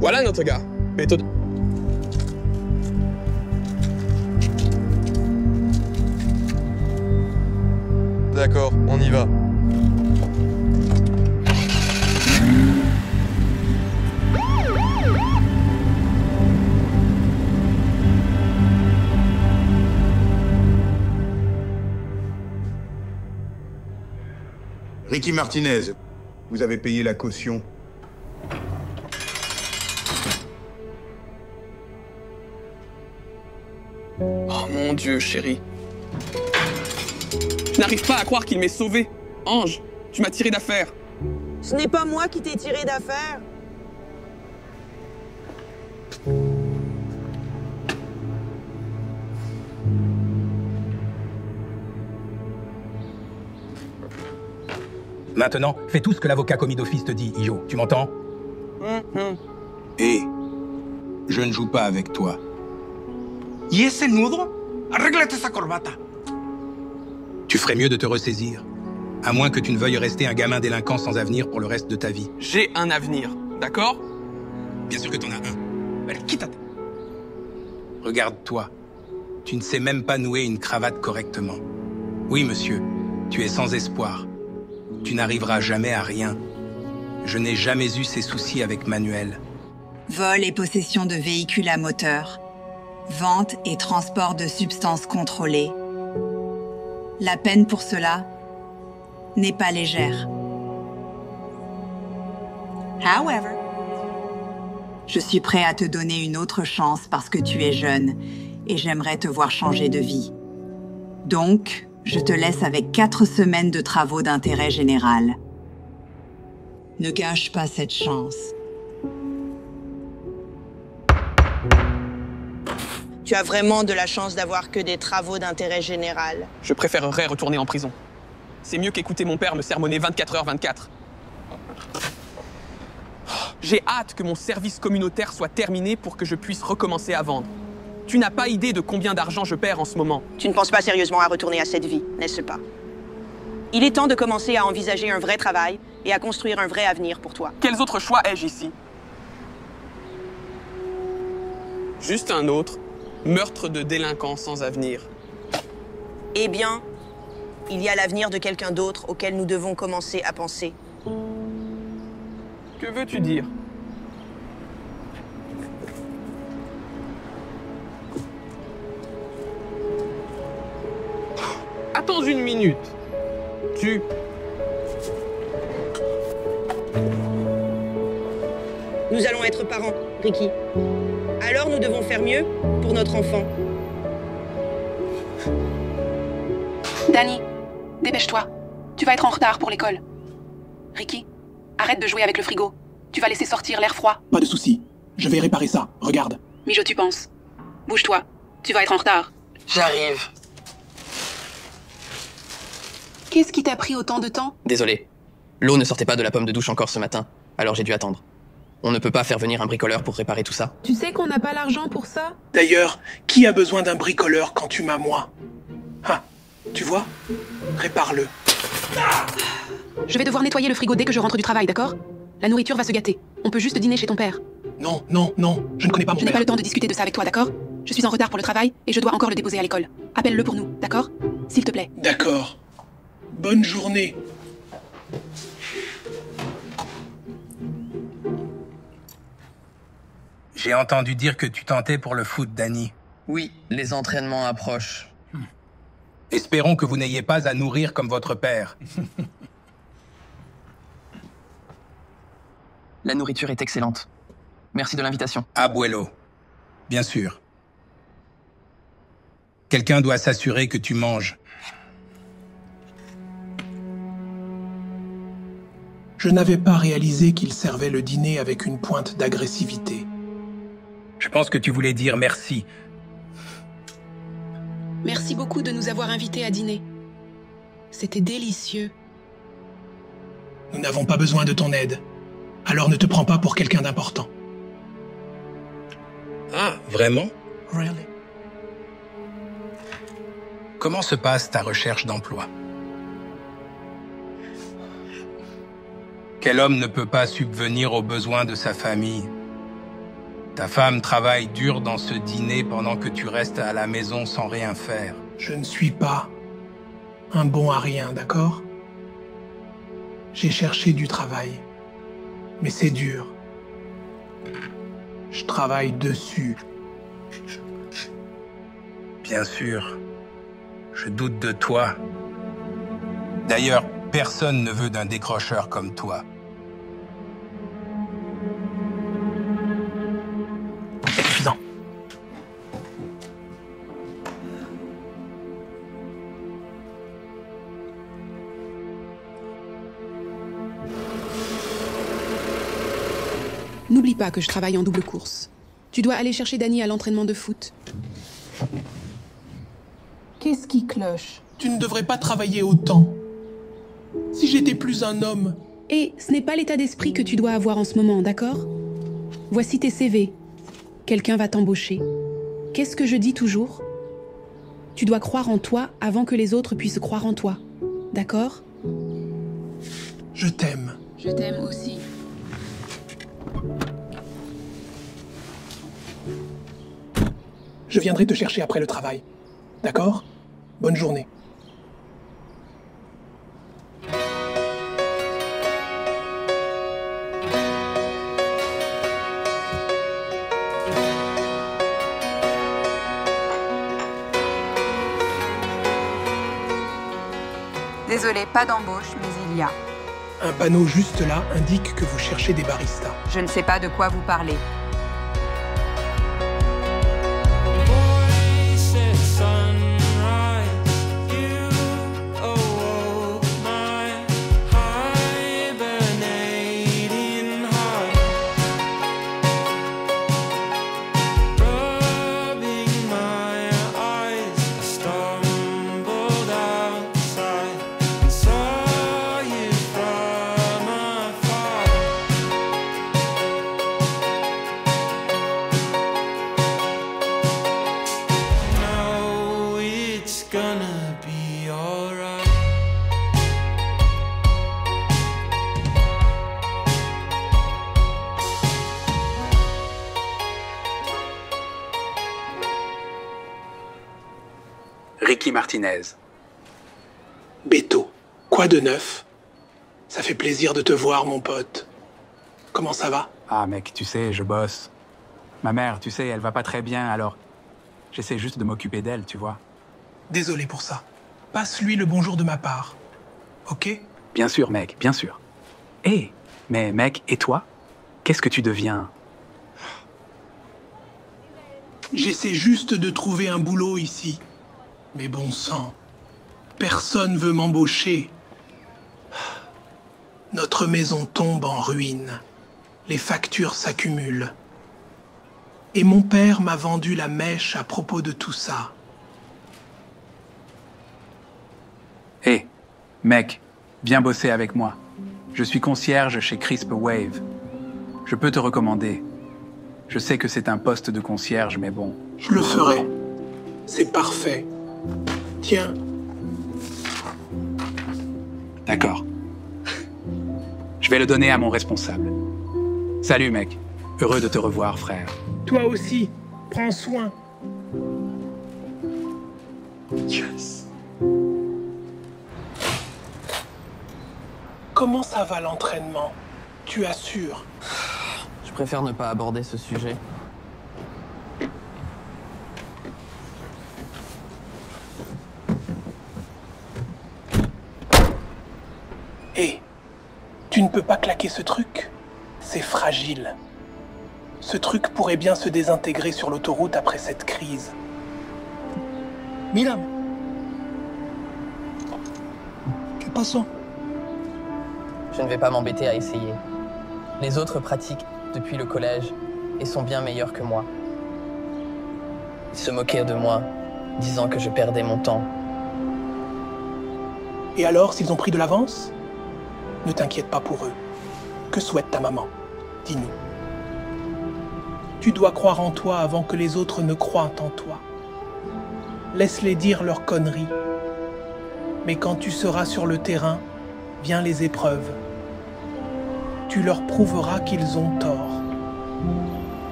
Voilà notre gars. Méthode. D'accord, on y va. Ricky Martinez, vous avez payé la caution. Oh mon Dieu, chérie. Je n'arrive pas à croire qu'il m'ait sauvé. Ange, tu m'as tiré d'affaire. Ce n'est pas moi qui t'ai tiré d'affaire. Maintenant, fais tout ce que l'avocat commis d'office te dit, Ijo. Tu m'entends? Hé, je ne joue pas avec toi. ¿Y ese nudo? Arréglate esa corbata. Tu ferais mieux de te ressaisir. À moins que tu ne veuilles rester un gamin délinquant sans avenir pour le reste de ta vie. J'ai un avenir, d'accord? Bien sûr que t'en as un. Allez, quitte. Regarde-toi. Tu ne sais même pas nouer une cravate correctement. Oui, monsieur, tu es sans espoir. Tu n'arriveras jamais à rien. Je n'ai jamais eu ces soucis avec Manuel. Vol et possession de véhicules à moteur. Vente et transport de substances contrôlées. La peine pour cela n'est pas légère. However, je suis prêt à te donner une autre chance parce que tu es jeune et j'aimerais te voir changer de vie. Donc, je te laisse avec 4 semaines de travaux d'intérêt général. Ne gâche pas cette chance. Tu as vraiment de la chance d'avoir que des travaux d'intérêt général. Je préférerais retourner en prison. C'est mieux qu'écouter mon père me sermonner 24h/24. J'ai hâte que mon service communautaire soit terminé pour que je puisse recommencer à vendre. Tu n'as pas idée de combien d'argent je perds en ce moment. Tu ne penses pas sérieusement à retourner à cette vie, n'est-ce pas? Il est temps de commencer à envisager un vrai travail et à construire un vrai avenir pour toi. Quels autres choix ai-je ici? Juste un autre. Meurtre de délinquants sans avenir. Eh bien, il y a l'avenir de quelqu'un d'autre auquel nous devons commencer à penser. Que veux-tu dire? Attends une minute. Nous allons être parents, Ricky. Alors nous devons faire mieux pour notre enfant. Danny, dépêche-toi. Tu vas être en retard pour l'école. Ricky, arrête de jouer avec le frigo. Tu vas laisser sortir l'air froid. Pas de souci. Je vais réparer ça. Regarde. Mijo, tu penses. Bouge-toi. Tu vas être en retard. J'arrive. Qu'est-ce qui t'a pris autant de temps? Désolé. L'eau ne sortait pas de la pomme de douche encore ce matin, alors j'ai dû attendre. On ne peut pas faire venir un bricoleur pour réparer tout ça. Tu sais qu'on n'a pas l'argent pour ça? D'ailleurs, qui a besoin d'un bricoleur quand tu m'as moi? Ah, tu vois? Répare-le. Je vais devoir nettoyer le frigo dès que je rentre du travail, d'accord? La nourriture va se gâter. On peut juste dîner chez ton père. Non, je ne connais pas mon Je n'ai père. pas le temps de discuter de ça avec toi, d'accord? Je suis en retard pour le travail et je dois encore le déposer à l'école. Appelle-le pour nous, d'accord? S'il te plaît. D'accord. Bonne journée. J'ai entendu dire que tu tentais pour le foot, Danny. Oui, les entraînements approchent. Espérons que vous n'ayez pas à nourrir comme votre père. La nourriture est excellente. Merci de l'invitation. Abuelo. Bien sûr. Quelqu'un doit s'assurer que tu manges. Je n'avais pas réalisé qu'il servait le dîner avec une pointe d'agressivité. Je pense que tu voulais dire merci. Merci beaucoup de nous avoir invités à dîner. C'était délicieux. Nous n'avons pas besoin de ton aide. Alors ne te prends pas pour quelqu'un d'important. Ah, vraiment? Really? Comment se passe ta recherche d'emploi? Quel homme ne peut pas subvenir aux besoins de sa famille? Ta femme travaille dur dans ce dîner pendant que tu restes à la maison sans rien faire. Je ne suis pas un bon à rien, d'accord? J'ai cherché du travail, mais c'est dur. Je travaille dessus. Bien sûr, je doute de toi. D'ailleurs, personne ne veut d'un décrocheur comme toi. C'est suffisant. N'oublie pas que je travaille en double course. Tu dois aller chercher Danny à l'entraînement de foot. Qu'est-ce qui cloche? Tu ne devrais pas travailler autant. Si j'étais plus un homme... Et ce n'est pas l'état d'esprit que tu dois avoir en ce moment, d'accord? Voici tes CV. Quelqu'un va t'embaucher. Qu'est-ce que je dis toujours? Tu dois croire en toi avant que les autres puissent croire en toi. D'accord? Je t'aime. Je t'aime aussi. Je viendrai te chercher après le travail. D'accord? Bonne journée. Désolé, pas d'embauche, mais il y a. Un panneau juste là indique que vous cherchez des baristas. Je ne sais pas de quoi vous parlez. Ricky Martinez. Beto, quoi de neuf? Ça fait plaisir de te voir, mon pote. Comment ça va? Ah mec, tu sais, je bosse. Ma mère, tu sais, elle va pas très bien, alors j'essaie juste de m'occuper d'elle, tu vois. Désolé pour ça. Passe-lui le bonjour de ma part. Ok? Bien sûr, mec, bien sûr. Hé, mais mec, et toi? Qu'est-ce que tu deviens? J'essaie juste de trouver un boulot ici. Mais bon sang, personne veut m'embaucher. Notre maison tombe en ruine. Les factures s'accumulent. Et mon père m'a vendu la mèche à propos de tout ça. Hé, mec, viens bosser avec moi. Je suis concierge chez Crisp Wave. Je peux te recommander. Je sais que c'est un poste de concierge, mais bon. Je le ferai. C'est parfait. Tiens. D'accord. Je vais le donner à mon responsable. Salut, mec. Heureux de te revoir, frère. Toi aussi, prends soin. Yes. Comment ça va l'entraînement? Tu assures? Je préfère ne pas aborder ce sujet. Hé, tu ne peux pas claquer ce truc? C'est fragile. Ce truc pourrait bien se désintégrer sur l'autoroute après cette crise. Milan, que passe? Je ne vais pas m'embêter à essayer. Les autres pratiquent depuis le collège et sont bien meilleurs que moi. Ils se moquaient de moi, disant que je perdais mon temps. Et alors, s'ils ont pris de l'avance? Ne t'inquiète pas pour eux. Que souhaite ta maman? Dis-nous. Tu dois croire en toi avant que les autres ne croient en toi. Laisse-les dire leurs conneries. Mais quand tu seras sur le terrain, viennent les épreuves. Tu leur prouveras qu'ils ont tort.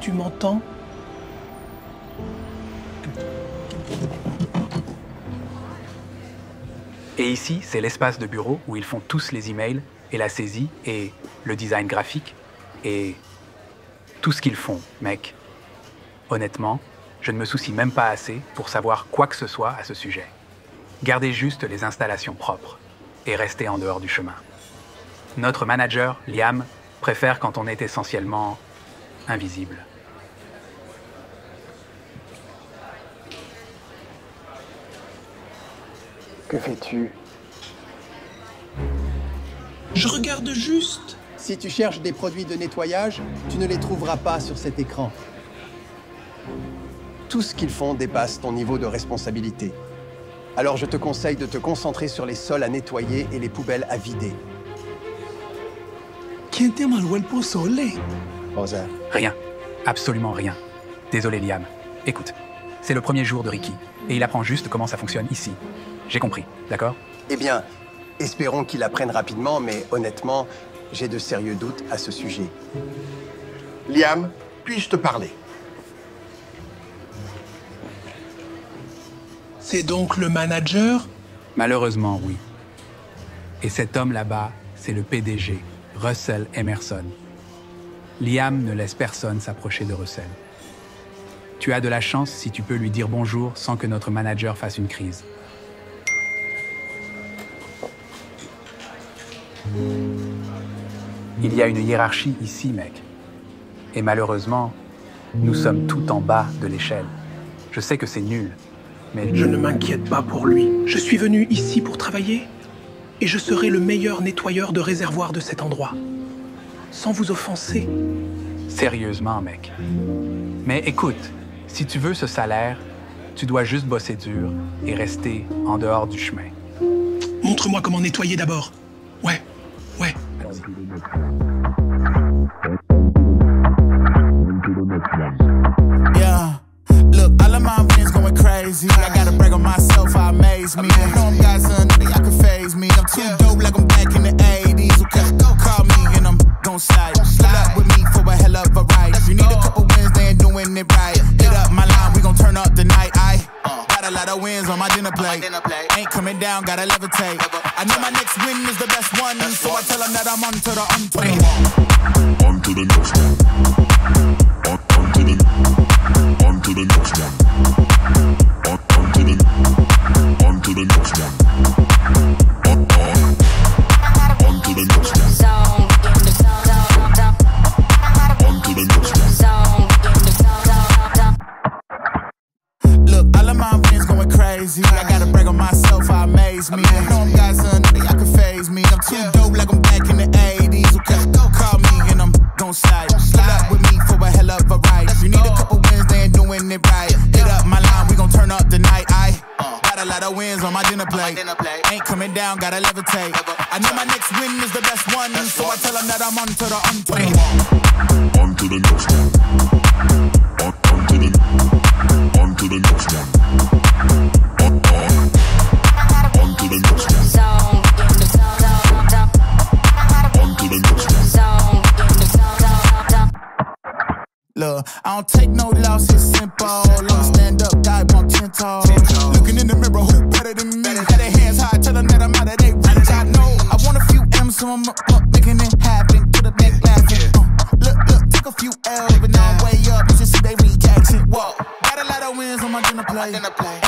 tu m'entends? Et ici, c'est l'espace de bureau où ils font tous les emails et la saisie et le design graphique et tout ce qu'ils font, mec. Honnêtement, je ne me soucie même pas assez pour savoir quoi que ce soit à ce sujet. Gardez juste les installations propres et restez en dehors du chemin. Notre manager, Liam, préfère quand on est essentiellement invisible. Que fais-tu? Je regarde juste. Si tu cherches des produits de nettoyage, tu ne les trouveras pas sur cet écran. Tout ce qu'ils font dépasse ton niveau de responsabilité. Alors je te conseille de te concentrer sur les sols à nettoyer et les poubelles à vider. Rosa. Rien. Absolument rien. Désolé, Liam. Écoute, c'est le premier jour de Ricky, et il apprend juste comment ça fonctionne ici. J'ai compris, d'accord? Eh bien, espérons qu'il apprenne rapidement, mais honnêtement, j'ai de sérieux doutes à ce sujet. Liam, puis-je te parler? C'est donc le manager? Malheureusement, oui. Et cet homme là-bas, c'est le PDG, Russell Emerson. Liam ne laisse personne s'approcher de Russell. Tu as de la chance si tu peux lui dire bonjour sans que notre manager fasse une crise. Il y a une hiérarchie ici, mec. Et malheureusement, nous sommes tout en bas de l'échelle. Je sais que c'est nul, mais... Je ne m'inquiète pas pour lui. Je suis venu ici pour travailler et je serai le meilleur nettoyeur de réservoir de cet endroit. Sans vous offenser. Sérieusement, mec. Mais écoute, si tu veux ce salaire, tu dois juste bosser dur et rester en dehors du chemin. Montre-moi comment nettoyer d'abord. Ouais. Yeah, look, all of my friends going crazy. I gotta brag on myself, I amaze me. I know I'm got something that I can phase me. I'm too dope like I'm back in the 80s. Okay, call me and I'm gon' slide. Pull up with me for a hell of a ride. You need a couple wins, they ain't doing it right. Hit up my line, we gon' turn up the night. I got a lot of wins on my dinner plate. Ain't coming down, gotta levitate. I know my next win is the best one, so I tell them that I'm on to the on-plane. On to the next one. On to the next one. On to the next one. On to the next one. On to the next one. Look, all of my friends going crazy. I gotta brag on myself, I amaze me. I know I'm got something that I can phase me. I'm too dope like I'm back in the 80s. Okay, call me and I'm gon' slide. Pull up with me for a hell of a ride. You need a couple wins, they ain't doing it right. Hit up my line, we gon' turn up the night. I got a lot of wins on my dinner plate. Ain't coming down, gotta levitate. I know my next win is the best one, so I tell them that I'm on to the on-plane. On to the next one. On to the next one. On to the next one. On to the next one. Look, I don't take no loss, it's simple. I'm a stand-up guy, on 10 toes. Looking in the mirror, who better than me? Got their hands high, tell them that I'm out of their reach. I know I want a few M's, so I'm up, making it happen. To the neck laughing. Look, take a few L's, but now I'm way up. You should see they reaction. Whoa, got a lot of wins on my dinner plate.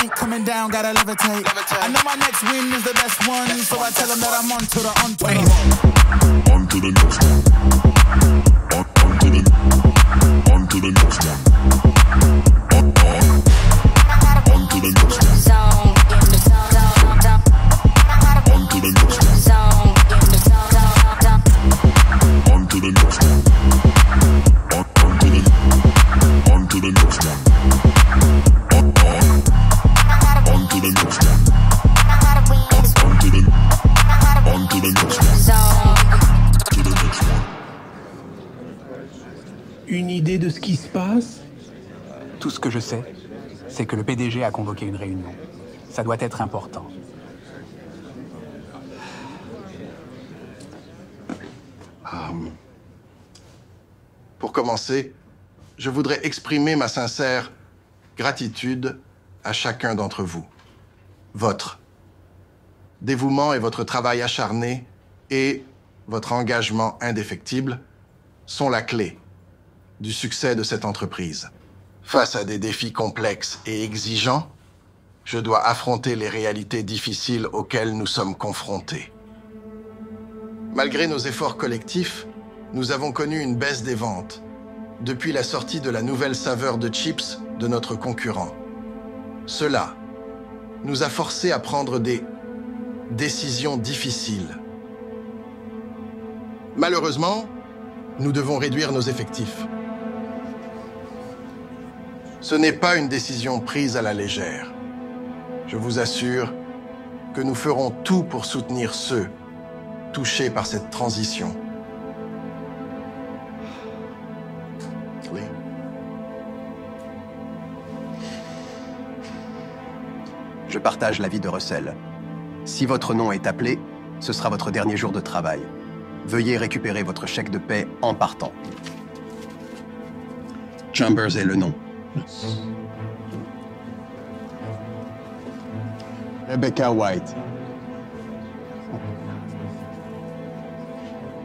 Ain't coming down, gotta levitate. I know my next win is the best one, so I tell them that I'm on to the on-plane. On to the next one. On to the next one. On to the next one. On to the next one. On to the next one. On to the next one. On to the next one. On to the next one. Une idée de ce qui se passe? Tout ce que je sais, c'est que le PDG a convoqué une réunion. Ça doit être important. Pour commencer, je voudrais exprimer ma sincère gratitude à chacun d'entre vous. Votre dévouement et votre travail acharné et votre engagement indéfectible sont la clé du succès de cette entreprise. Face à des défis complexes et exigeants, je dois affronter les réalités difficiles auxquelles nous sommes confrontés. Malgré nos efforts collectifs, nous avons connu une baisse des ventes depuis la sortie de la nouvelle saveur de chips de notre concurrent. Cela nous a forcés à prendre des décisions difficiles. Malheureusement, nous devons réduire nos effectifs. Ce n'est pas une décision prise à la légère. Je vous assure que nous ferons tout pour soutenir ceux touchés par cette transition. Je partage l'avis de Russell. Si votre nom est appelé, ce sera votre dernier jour de travail. Veuillez récupérer votre chèque de paie en partant. Chambers est le nom. Rebecca White.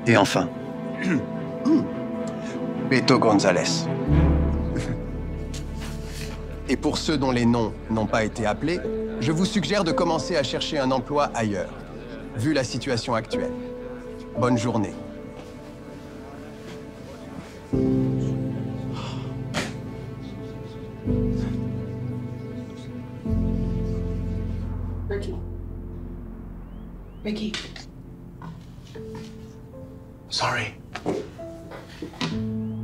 Et enfin, Beto Gonzalez. Et pour ceux dont les noms n'ont pas été appelés, je vous suggère de commencer à chercher un emploi ailleurs, vu la situation actuelle. Bonne journée. Ricky. Sorry.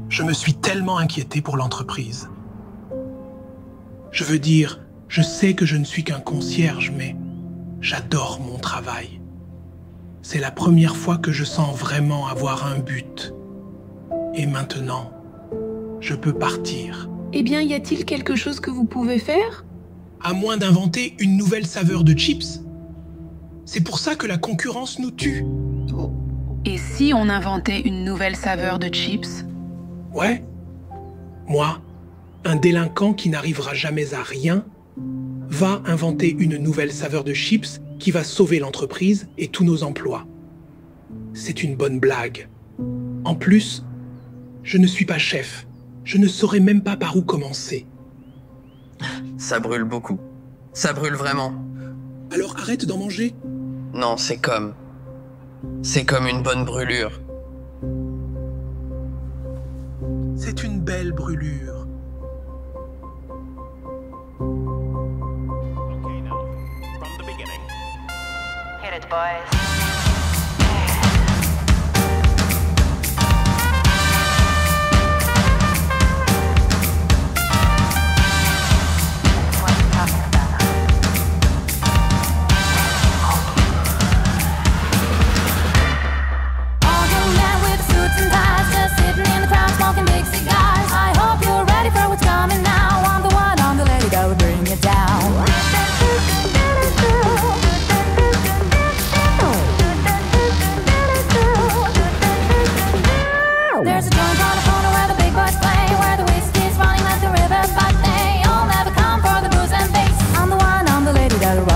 Je me suis tellement inquiété pour l'entreprise. Je veux dire, je sais que je ne suis qu'un concierge, mais j'adore mon travail. C'est la première fois que je sens vraiment avoir un but. Et maintenant, je peux partir. Eh bien, y a-t-il quelque chose que vous pouvez faire? À moins d'inventer une nouvelle saveur de chips. C'est pour ça que la concurrence nous tue. Et si on inventait une nouvelle saveur de chips? Ouais. Moi, un délinquant qui n'arrivera jamais à rien, va inventer une nouvelle saveur de chips qui va sauver l'entreprise et tous nos emplois. C'est une bonne blague. En plus, je ne suis pas chef. Je ne saurais même pas par où commencer. Ça brûle beaucoup. Ça brûle vraiment. Alors arrête d'en manger. Non, c'est comme une bonne brûlure. C'est une belle brûlure. Hit it, boys.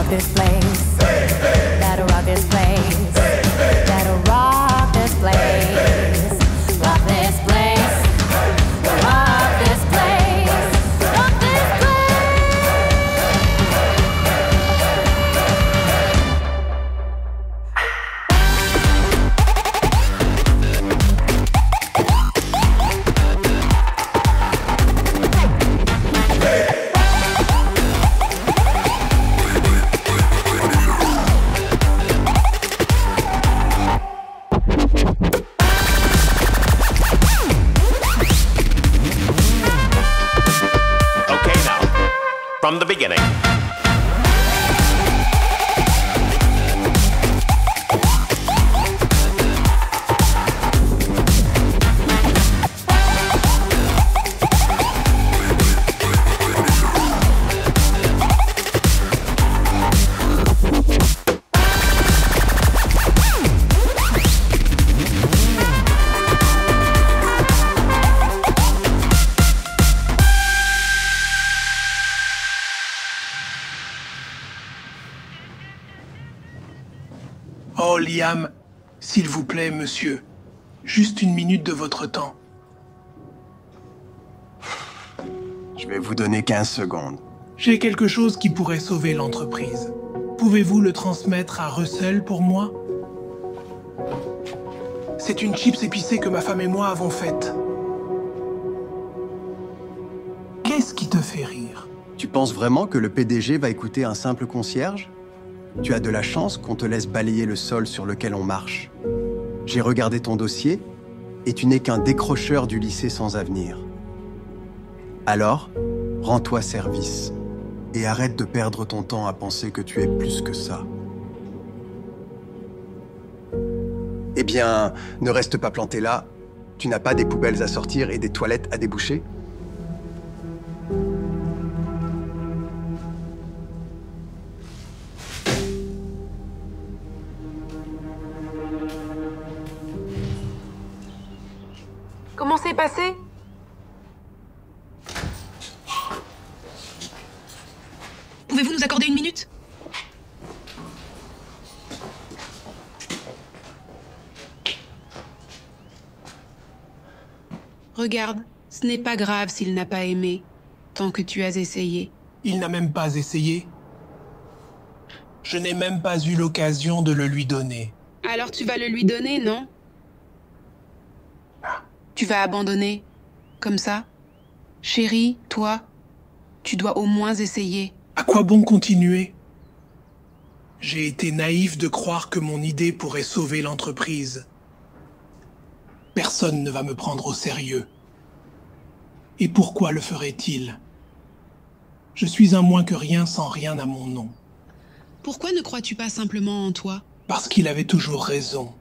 This place, that'll rock this place, that'll rock this place, rock this place, rock this place, rock this From the beginning. Liam, s'il vous plaît, monsieur. Juste une minute de votre temps. Je vais vous donner 15 secondes. J'ai quelque chose qui pourrait sauver l'entreprise. Pouvez-vous le transmettre à Russell pour moi? C'est une chips épicée que ma femme et moi avons faite. Qu'est-ce qui te fait rire? Tu penses vraiment que le PDG va écouter un simple concierge? Tu as de la chance qu'on te laisse balayer le sol sur lequel on marche. J'ai regardé ton dossier et tu n'es qu'un décrocheur du lycée sans avenir. Alors, rends-toi service et arrête de perdre ton temps à penser que tu es plus que ça. Eh bien, ne reste pas planté là. Tu n'as pas des poubelles à sortir et des toilettes à déboucher? Comment c'est passé? Pouvez-vous nous accorder une minute? Regarde, ce n'est pas grave s'il n'a pas aimé, tant que tu as essayé. Il n'a même pas essayé. Je n'ai même pas eu l'occasion de le lui donner. Alors tu vas le lui donner, non? Tu vas abandonner, comme ça? Chérie, toi, tu dois au moins essayer. À quoi bon continuer? J'ai été naïf de croire que mon idée pourrait sauver l'entreprise. Personne ne va me prendre au sérieux. Et pourquoi le ferait-il? Je suis un moins que rien sans rien à mon nom. Pourquoi ne crois-tu pas simplement en toi? Parce qu'il avait toujours raison.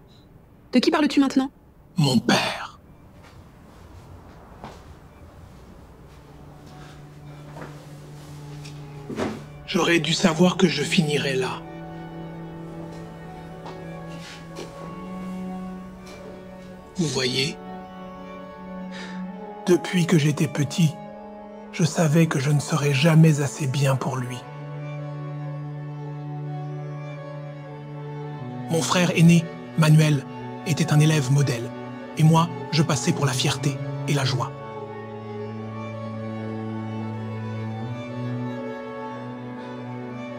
De qui parles-tu maintenant? Mon père. J'aurais dû savoir que je finirais là. Vous voyez, depuis que j'étais petit, je savais que je ne serais jamais assez bien pour lui. Mon frère aîné, Manuel, était un élève modèle, et moi, je passais pour la fierté et la joie.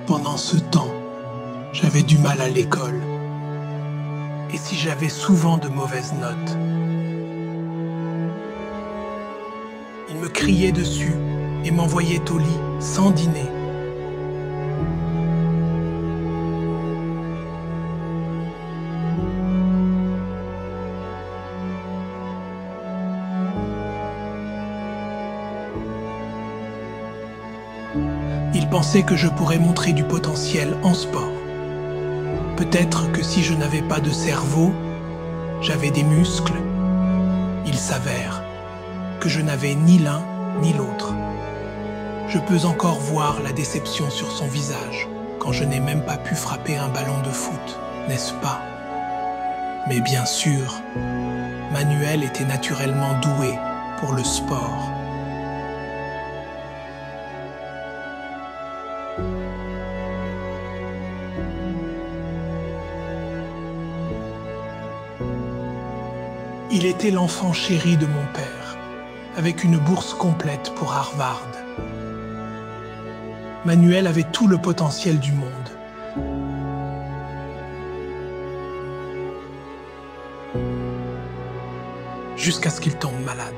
Pendant ce temps, j'avais du mal à l'école. Et si j'avais souvent de mauvaises notes, il me criait dessus et m'envoyait au lit sans dîner. Il pensait que je pourrais montrer du potentiel en sport. Peut-être que si je n'avais pas de cerveau, j'avais des muscles. Il s'avère que je n'avais ni l'un ni l'autre. Je peux encore voir la déception sur son visage quand je n'ai même pas pu frapper un ballon de foot, n'est-ce pas? Mais bien sûr, Manuel était naturellement doué pour le sport. Il était l'enfant chéri de mon père, avec une bourse complète pour Harvard. Manuel avait tout le potentiel du monde. Jusqu'à ce qu'il tombe malade.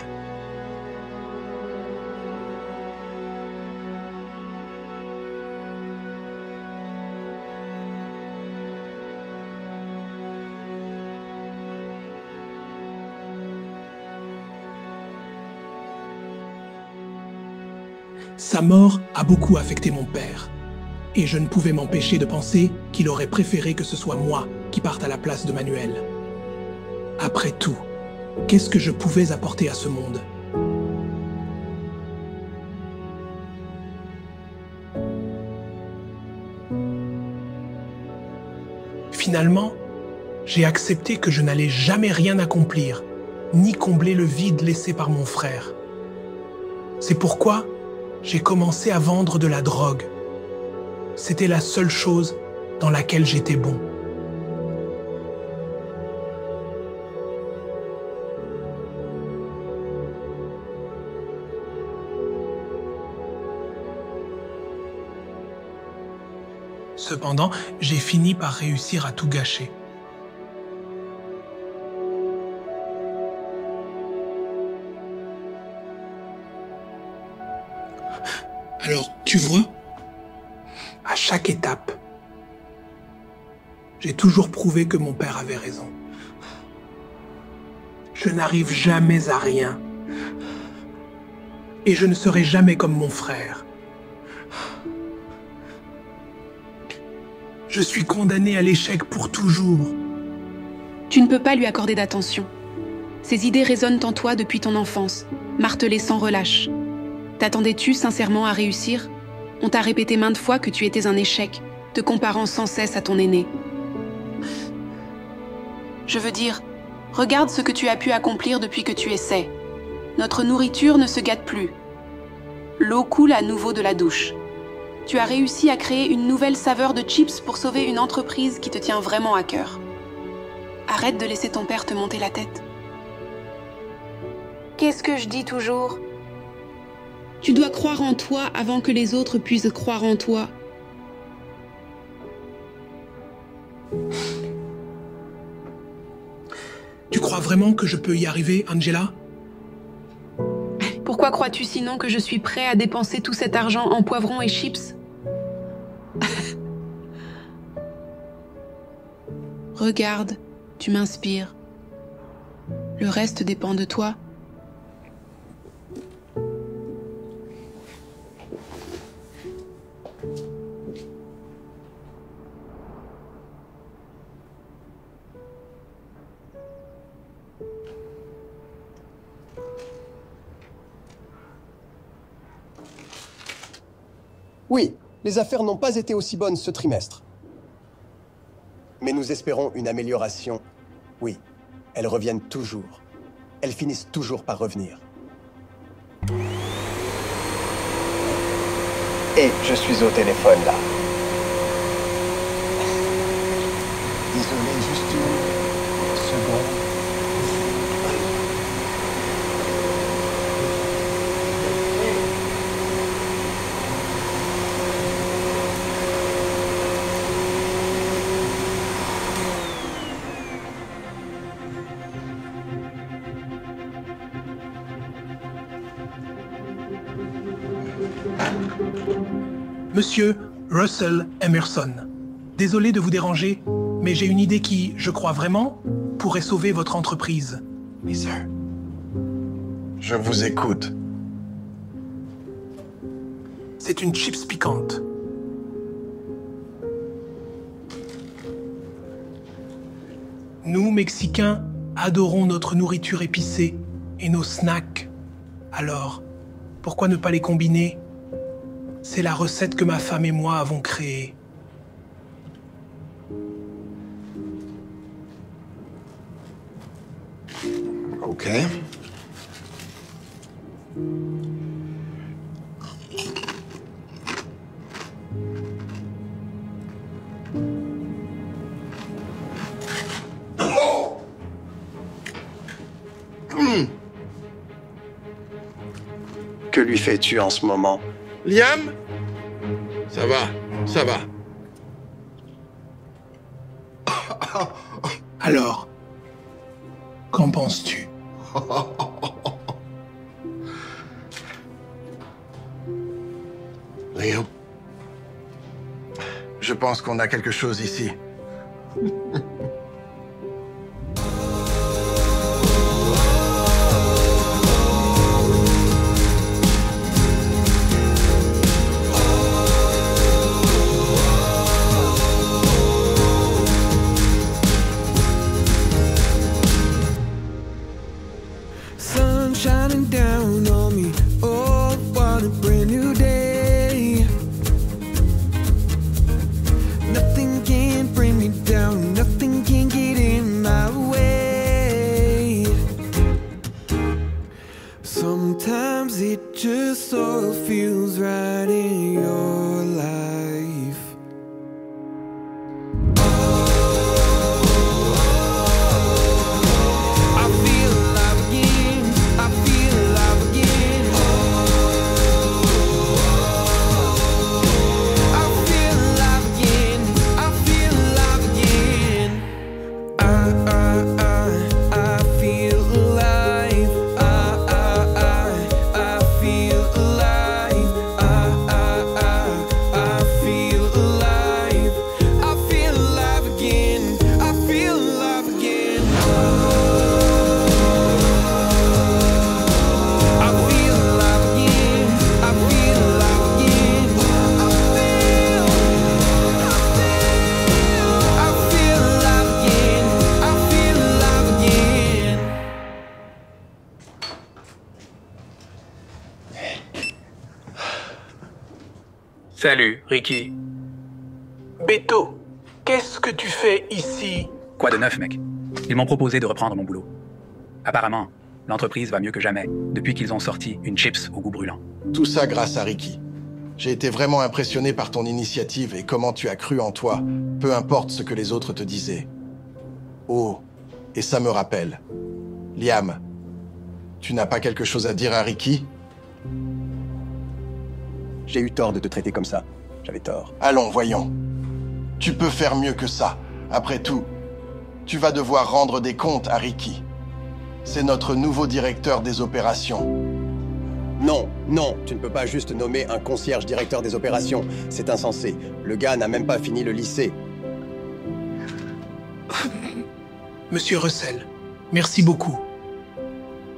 Sa mort a beaucoup affecté mon père, et je ne pouvais m'empêcher de penser qu'il aurait préféré que ce soit moi qui parte à la place de Manuel. Après tout, qu'est-ce que je pouvais apporter à ce monde? Finalement, j'ai accepté que je n'allais jamais rien accomplir, ni combler le vide laissé par mon frère. C'est pourquoi j'ai commencé à vendre de la drogue. C'était la seule chose dans laquelle j'étais bon. Cependant, j'ai fini par réussir à tout gâcher. Alors, tu vois, à chaque étape, j'ai toujours prouvé que mon père avait raison. Je n'arrive jamais à rien. Et je ne serai jamais comme mon frère. Je suis condamné à l'échec pour toujours. Tu ne peux pas lui accorder d'attention. Ses idées résonnent en toi depuis ton enfance, martelées sans relâche. T'attendais-tu sincèrement à réussir? On t'a répété maintes fois que tu étais un échec, te comparant sans cesse à ton aîné. Je veux dire, regarde ce que tu as pu accomplir depuis que tu essaies. Notre nourriture ne se gâte plus. L'eau coule à nouveau de la douche. Tu as réussi à créer une nouvelle saveur de chips pour sauver une entreprise qui te tient vraiment à cœur. Arrête de laisser ton père te monter la tête. Qu'est-ce que je dis toujours? Tu dois croire en toi avant que les autres puissent croire en toi. Tu crois vraiment que je peux y arriver, Angela? Pourquoi crois-tu sinon que je suis prêt à dépenser tout cet argent en poivrons et chips? Regarde, tu m'inspires. Le reste dépend de toi. Oui, les affaires n'ont pas été aussi bonnes ce trimestre. Mais nous espérons une amélioration. Oui, elles reviennent toujours. Elles finissent toujours par revenir. Et je suis au téléphone là. Désolé, juste une seconde. Monsieur Russell Emerson, désolé de vous déranger, mais j'ai une idée qui, je crois vraiment, pourrait sauver votre entreprise. Mais sir, je vous écoute. C'est une chips piquante. Nous, Mexicains, adorons notre nourriture épicée et nos snacks. Alors, pourquoi ne pas les combiner? C'est la recette que ma femme et moi avons créée. Ok. Que lui fais-tu en ce moment? Liam? Ça va, ça va. Alors, qu'en penses-tu? Léo, je pense qu'on a quelque chose ici. Shining down on me, oh, what a brand new day. Nothing can bring me down, nothing can get in my way. Sometimes it just so feels right in your life. Salut, Ricky. Beto, qu'est-ce que tu fais ici? Quoi de neuf, mec? Ils m'ont proposé de reprendre mon boulot. Apparemment, l'entreprise va mieux que jamais, depuis qu'ils ont sorti une chips au goût brûlant. Tout ça grâce à Ricky. J'ai été vraiment impressionné par ton initiative et comment tu as cru en toi, peu importe ce que les autres te disaient. Oh, et ça me rappelle. Liam, tu n'as pas quelque chose à dire à Ricky? J'ai eu tort de te traiter comme ça. J'avais tort. Allons, voyons. Tu peux faire mieux que ça. Après tout, tu vas devoir rendre des comptes à Ricky. C'est notre nouveau directeur des opérations. Non, non, tu ne peux pas juste nommer un concierge directeur des opérations. C'est insensé. Le gars n'a même pas fini le lycée. Monsieur Russell, merci beaucoup.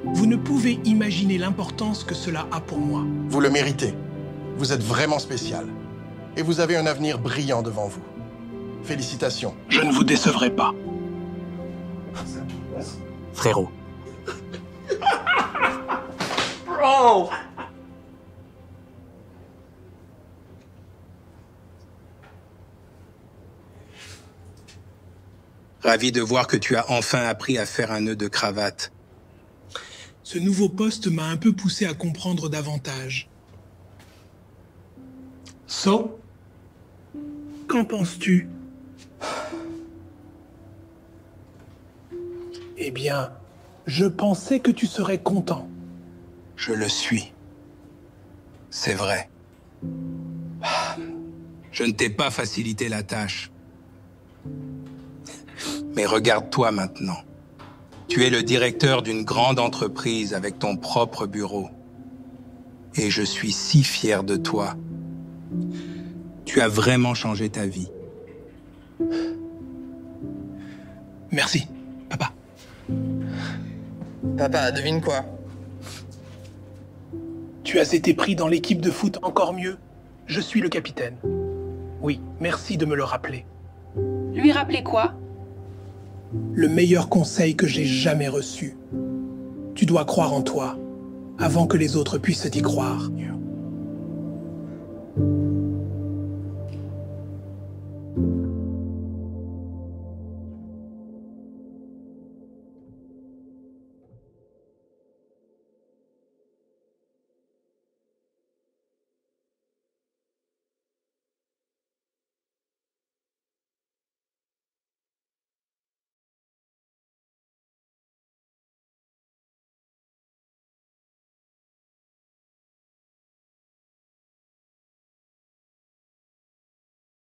Vous ne pouvez imaginer l'importance que cela a pour moi. Vous le méritez. Vous êtes vraiment spécial. Et vous avez un avenir brillant devant vous. Félicitations. Je ne vous décevrai pas. Frérot. Bro! Ravi de voir que tu as enfin appris à faire un nœud de cravate. Ce nouveau poste m'a un peu poussé à comprendre davantage. So, qu'en penses-tu? Eh bien, je pensais que tu serais content. Je le suis. C'est vrai. Je ne t'ai pas facilité la tâche. Mais regarde-toi maintenant. Tu es le directeur d'une grande entreprise avec ton propre bureau. Et je suis si fier de toi. Tu as vraiment changé ta vie. Merci, papa. Papa, devine quoi? Tu as été pris dans l'équipe de foot encore mieux. Je suis le capitaine. Oui, merci de me le rappeler. Lui rappeler quoi? Le meilleur conseil que j'ai jamais reçu. Tu dois croire en toi, avant que les autres puissent y croire.